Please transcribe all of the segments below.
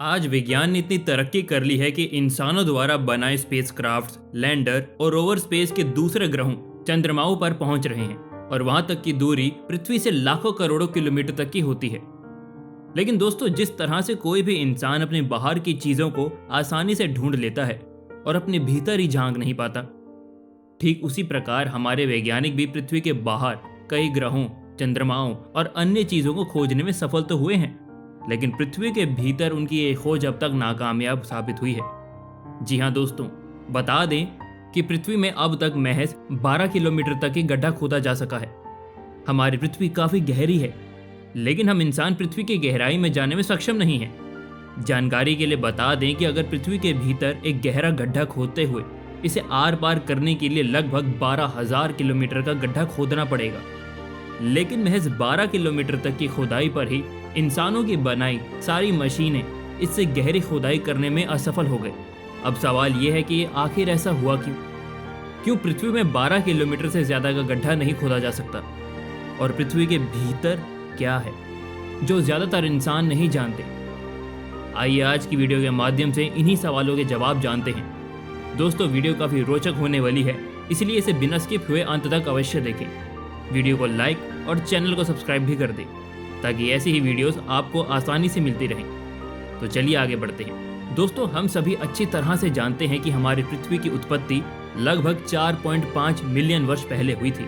आज विज्ञान ने इतनी तरक्की कर ली है कि इंसानों द्वारा बनाए स्पेसक्राफ्ट्स, लैंडर और रोवर स्पेस के दूसरे ग्रहों चंद्रमाओं पर पहुंच रहे हैं और वहां तक की दूरी पृथ्वी से लाखों करोड़ों किलोमीटर तक की होती है। लेकिन दोस्तों, जिस तरह से कोई भी इंसान अपने बाहर की चीजों को आसानी से ढूंढ लेता है और अपने भीतर ही झांक नहीं पाता, ठीक उसी प्रकार हमारे वैज्ञानिक भी पृथ्वी के बाहर कई ग्रहों, चंद्रमाओं और अन्य चीजों को खोजने में सफल तो हुए हैं, लेकिन पृथ्वी के भीतर उनकी ये खोज अब तक नाकामयाब साबित हुई है। जी हाँ दोस्तों, बता दें कि पृथ्वी में अब तक महज 12 किलोमीटर तक ही गड्ढा खोदा जा सका है। हमारी पृथ्वी काफी गहरी है, लेकिन हम इंसान पृथ्वी की गहराई में जाने में सक्षम नहीं हैं। जानकारी के लिए बता दें कि अगर पृथ्वी के भीतर एक गहरा गड्ढा खोदते हुए इसे आर पार करने के लिए लगभग 12,000 किलोमीटर का गड्ढा खोदना पड़ेगा, लेकिन महज 12 किलोमीटर तक की खुदाई पर ही इंसानों की बनाई सारी मशीनें इससे गहरी खुदाई करने में असफल हो गए। अब सवाल यह है कि आखिर ऐसा हुआ क्यों पृथ्वी में 12 किलोमीटर से ज्यादा का गड्ढा नहीं खोदा जा सकता, और पृथ्वी के भीतर क्या है जो ज्यादातर इंसान नहीं जानते। आइए आज की वीडियो के माध्यम से इन्हीं सवालों के जवाब जानते हैं। दोस्तों, वीडियो काफी रोचक होने वाली है, इसलिए इसे बिना स्किप हुए अंत तक अवश्य देखें। वीडियो को लाइक और चैनल को सब्सक्राइब भी कर दें ताकि ऐसी ही वीडियोस आपको आसानी से मिलती रहें। तो चलिए आगे बढ़ते हैं। दोस्तों, हम सभी अच्छी तरह से जानते हैं कि हमारी पृथ्वी की उत्पत्ति लगभग 4.5 मिलियन वर्ष पहले हुई थी।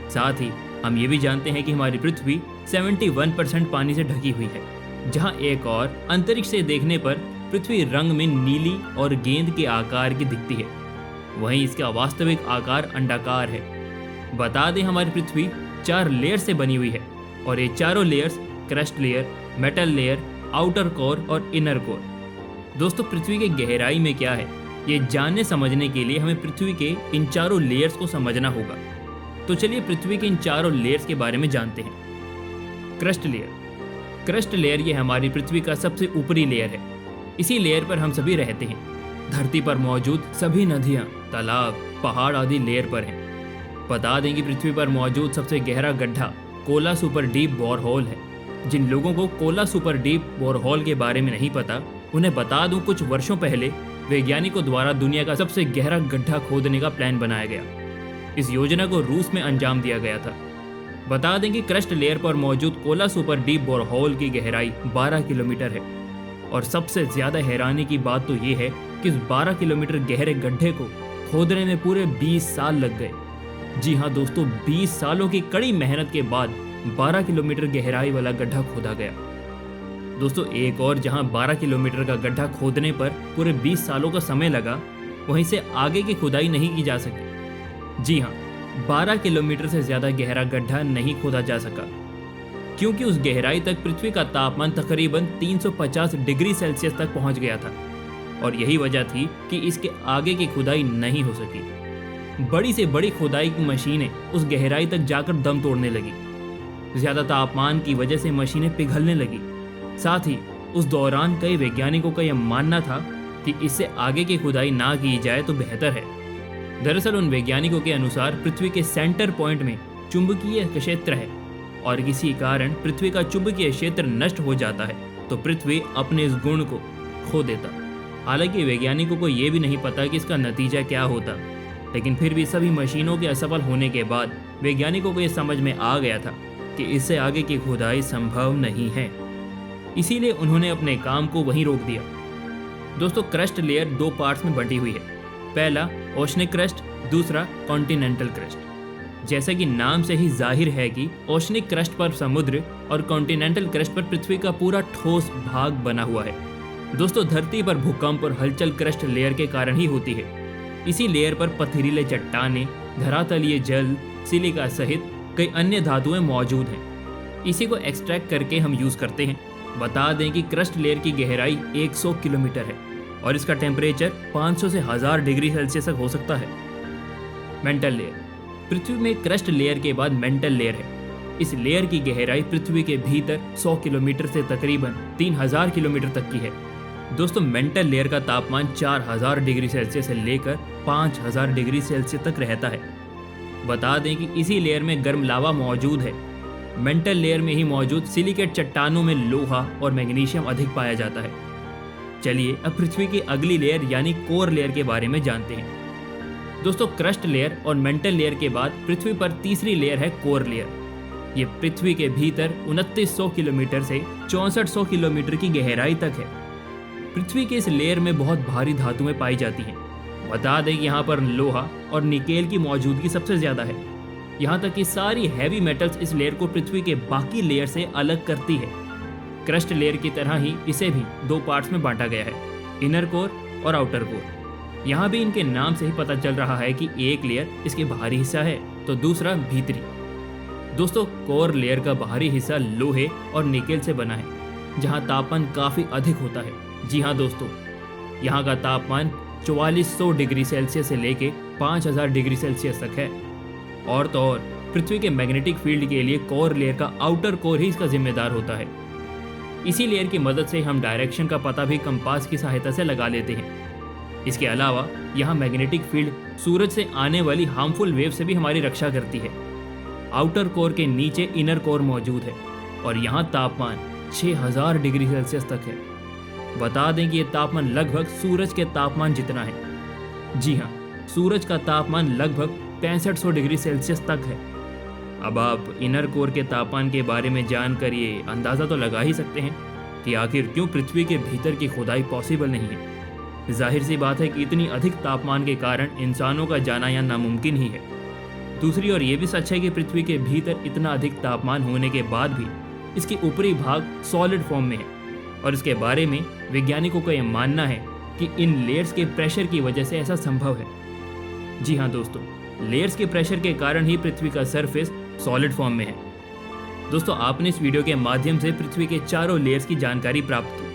साथ ही हम ये भी जानते हैं कि हमारी पृथ्वी 71% पानी से ढकी हुई है, जहां एक और अंतरिक्ष से देखने पर पृथ्वी रंग में नीली और गेंद के आकार की दिखती है, वहीं इसका वास्तविक आकार अंडाकार है। बता दें, हमारी पृथ्वी 4 लेयर से बनी हुई है और ये चारों layers crust layer, metal layer, outer core और इनर कोर। दोस्तों, पृथ्वी की गहराई में क्या है ये जानने समझने के लिए हमें पृथ्वी के इन चारों लेयर्स को समझना होगा। तो चलिए पृथ्वी के इन चारों लेयर्स के बारे में जानते हैं। Crust layer. क्रस्ट लेयर ये हमारी पृथ्वी का सबसे ऊपरी लेयर है। इसी लेयर पर हम सभी रहते हैं। धरती पर मौजूद सभी नदियाँ, तालाब, पहाड़ आदि लेयर पर हैं। बता दें कि पृथ्वी पर मौजूद सबसे गहरा गड्ढा कोला सुपर डीप बोरहोल है। जिन लोगों को कोला सुपर डीप बोरहोल के बारे में नहीं पता, उन्हें बता दूं, कुछ वर्षों पहले वैज्ञानिकों द्वारा दुनिया का सबसे गहरा गड्ढा खोदने का प्लान बनाया गया। इस योजना को रूस में अंजाम दिया गया था। बता दें कि क्रस्ट लेयर पर मौजूद कोला सुपर डीप बोरहोल की गहराई 12 किलोमीटर है, और सबसे ज्यादा हैरानी की बात तो ये है कि इस 12 किलोमीटर गहरे गड्ढे को खोदने में पूरे 20 साल लग गए। जी हाँ दोस्तों, 20 सालों की कड़ी मेहनत के बाद 12 किलोमीटर गहराई वाला गड्ढा खोदा गया। दोस्तों, एक और जहां 12 किलोमीटर का गड्ढा खोदने पर पूरे 20 सालों का समय लगा, वहीं से आगे की खुदाई नहीं की जा सकी। जी हाँ, 12 किलोमीटर से ज्यादा गहरा गड्ढा नहीं खोदा जा सका, क्योंकि उस गहराई तक पृथ्वी का तापमान तकरीबन 350 डिग्री सेल्सियस तक पहुंच गया था, और यही वजह थी कि इसके आगे की खुदाई नहीं हो सकी। बड़ी से बड़ी खुदाई की मशीनें उस गहराई तक जाकर दम तोड़ने लगी। ज्यादा तापमान की वजह से मशीनें पिघलने लगी। साथ ही उस दौरान कई वैज्ञानिकों का यह मानना था कि इससे आगे की खुदाई ना की जाए तो बेहतर है। दरअसल उन वैज्ञानिकों के अनुसार पृथ्वी के सेंटर पॉइंट में चुंबकीय क्षेत्र है, और किसी कारण पृथ्वी का चुंबकीय क्षेत्र नष्ट हो जाता है तो पृथ्वी अपने इस गुण को खो देता। हालांकि वैज्ञानिकों को यह भी नहीं पता कि इसका नतीजा क्या होता, लेकिन फिर भी सभी मशीनों के असफल होने के बाद वैज्ञानिकों को यह समझ में आ गया था कि इससे आगे की खुदाई संभव नहीं है। इसीलिए उन्होंने अपने काम को वहीं रोक दिया। दोस्तों, क्रस्ट लेयर 2 पार्ट्स में बंटी हुई है। पहला ओशनिक क्रस्ट, दूसरा कॉन्टिनेंटल क्रस्ट। जैसा कि नाम से ही जाहिर है कि ओशनिक क्रस्ट पर समुद्र और कॉन्टिनेंटल क्रस्ट पर पृथ्वी का पूरा ठोस भाग बना हुआ है। दोस्तों, धरती पर भूकंप और हलचल क्रस्ट लेयर के कारण ही होती है। इसी लेयर पर पथरीले चट्टानें, धरातलीय जल, सिलिका सहित कई अन्य धातुएं मौजूद हैं। इसी को एक्सट्रैक्ट करके हम यूज करते हैं। बता दें कि क्रस्ट लेयर की गहराई 100 किलोमीटर है और इसका टेम्परेचर 500 से 1000 डिग्री सेल्सियस तक हो सकता है। Mental layer. पृथ्वी में क्रस्ट लेयर के बाद मेंटल लेयर है। इस लेयर की गहराई पृथ्वी के भीतर 100 किलोमीटर से तकरीबन 3000 किलोमीटर तक की है। दोस्तों, मेंटल लेयर का तापमान 4000 डिग्री सेल्सियस से लेकर 5000 डिग्री सेल्सियस तक रहता है। बता दें कि इसी लेयर में गर्म लावा मौजूद है। मेंटल लेयर में ही मौजूद सिलिकेट चट्टानों में लोहा और मैग्नीशियम अधिक पाया जाता है। चलिए अब पृथ्वी की अगली लेयर यानी कोर लेयर के बारे में जानते हैं। दोस्तों, क्रस्ट लेयर और मेंटल लेयर के बाद पृथ्वी पर तीसरी लेयर है कोर लेयर। ये पृथ्वी के भीतर 2900 किलोमीटर से 6400 किलोमीटर की गहराई तक है। पृथ्वी के इस लेयर में बहुत भारी धातुएं पाई जाती हैं। बता दें कि यहाँ पर लोहा और निकेल की मौजूदगी सबसे ज्यादा है। यहाँ तक कि सारी हैवी मेटल्स इस लेयर को पृथ्वी के बाकी लेयर से अलग करती है। क्रस्ट लेयर की तरह ही इसे भी दो पार्ट्स में बांटा गया है, इनर कोर और आउटर कोर। यहाँ भी इनके नाम से ही पता चल रहा है कि एक लेयर इसके बाहरी हिस्सा है तो दूसरा भीतरी। दोस्तों, कोर लेयर का बाहरी हिस्सा लोहे और निकेल से बना है, जहाँ तापमान काफी अधिक होता है। जी हाँ दोस्तों, यहाँ का तापमान 4400 डिग्री सेल्सियस से लेके 5000 डिग्री सेल्सियस तक है। और तो और पृथ्वी के मैग्नेटिक फील्ड के लिए कोर लेयर का आउटर कोर ही इसका जिम्मेदार होता है। इसी लेयर की मदद से हम डायरेक्शन का पता भी कंपास की सहायता से लगा लेते हैं। इसके अलावा यहाँ मैग्नेटिक फील्ड सूरज से आने वाली हार्मफुल वेव से भी हमारी रक्षा करती है। आउटर कोर के नीचे इनर कोर मौजूद है और यहाँ तापमान 6000 डिग्री सेल्सियस तक है। बता दें कि यह तापमान लगभग सूरज के तापमान जितना है। जी हाँ, सूरज का तापमान लगभग 6500 डिग्री सेल्सियस तक है। अब आप इनर कोर के तापमान के बारे में जानकर ये अंदाज़ा तो लगा ही सकते हैं कि आखिर क्यों पृथ्वी के भीतर की खुदाई पॉसिबल नहीं है। जाहिर सी बात है कि इतनी अधिक तापमान के कारण इंसानों का जाना यहाँ नामुमकिन ही है। दूसरी ओर ये भी सच है कि पृथ्वी के भीतर इतना अधिक तापमान होने के बाद भी इसके ऊपरी भाग सॉलिड फॉर्म में है और इसके बारे में वैज्ञानिकों का यह मानना है कि इन लेयर्स के प्रेशर की वजह से ऐसा संभव है। जी हाँ दोस्तों, लेयर्स के प्रेशर के कारण ही पृथ्वी का सरफेस सॉलिड फॉर्म में है। दोस्तों, आपने इस वीडियो के माध्यम से पृथ्वी के चारों लेयर्स की जानकारी प्राप्त की।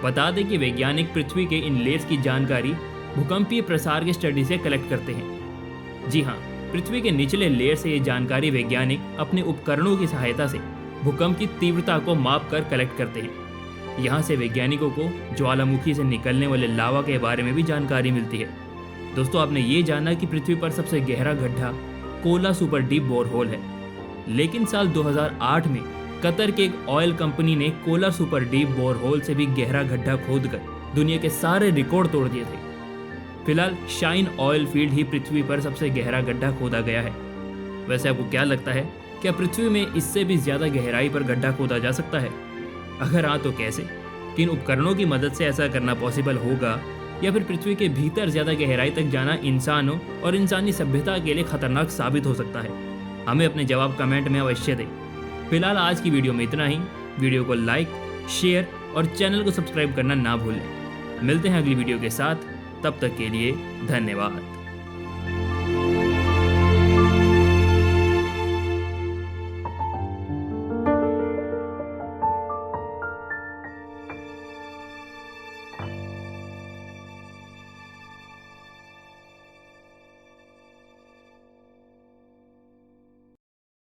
बता दें कि वैज्ञानिक पृथ्वी के इन लेयर्स की जानकारी भूकंपीय प्रसार के स्टडी से कलेक्ट करते हैं। जी हाँ, पृथ्वी के निचले लेयर से ये जानकारी वैज्ञानिक अपने उपकरणों की सहायता से भूकंप की तीव्रता को माप कर कलेक्ट करते हैं। यहाँ से वैज्ञानिकों को ज्वालामुखी से निकलने वाले लावा के बारे में भी जानकारी मिलती है। दोस्तों, आपने ये जाना कि पृथ्वी पर सबसे गहरा गड्ढा कोला सुपर डीप बोरहोल है, लेकिन साल 2008 में कतर के एक ऑयल कंपनी ने कोला सुपर डीप बोरहोल से भी गहरा गड्ढा खोदकर दुनिया के सारे रिकॉर्ड तोड़ दिए थे। फिलहाल शाइन ऑयल फील्ड ही पृथ्वी पर सबसे गहरा गड्ढा खोदा गया है। वैसे आपको क्या लगता है, क्या पृथ्वी में इससे भी ज्यादा गहराई पर गड्ढा खोदा जा सकता है? अगर हाँ तो कैसे? किन उपकरणों की मदद से ऐसा करना पॉसिबल होगा, या फिर पृथ्वी के भीतर ज्यादा गहराई तक जाना इंसानों और इंसानी सभ्यता के लिए खतरनाक साबित हो सकता है? हमें अपने जवाब कमेंट में अवश्य दें। फिलहाल आज की वीडियो में इतना ही। वीडियो को लाइक, शेयर और चैनल को सब्सक्राइब करना ना भूलें। मिलते हैं अगली वीडियो के साथ, तब तक के लिए धन्यवाद।